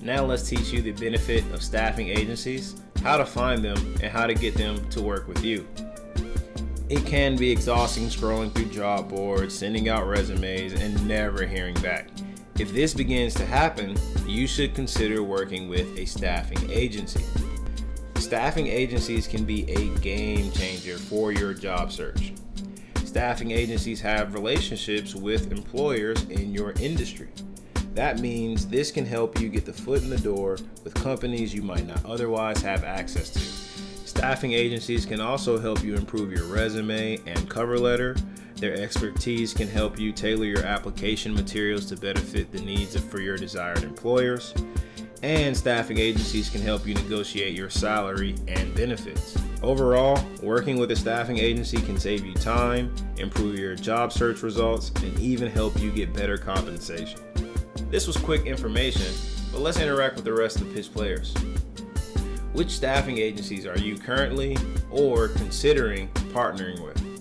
Now let's teach you the benefit of staffing agencies, how to find them, and how to get them to work with you. It can be exhausting scrolling through job boards, sending out resumes, and never hearing back. If this begins to happen, you should consider working with a staffing agency. Staffing agencies can be a game changer for your job search. Staffing agencies have relationships with employers in your industry. That means this can help you get the foot in the door with companies you might not otherwise have access to. Staffing agencies can also help you improve your resume and cover letter. Their expertise can help you tailor your application materials to better fit the needs for your desired employers. And staffing agencies can help you negotiate your salary and benefits. Overall, working with a staffing agency can save you time, improve your job search results, and even help you get better compensation. This was quick information, but let's interact with the rest of the pitch players. Which staffing agencies are you currently or considering partnering with?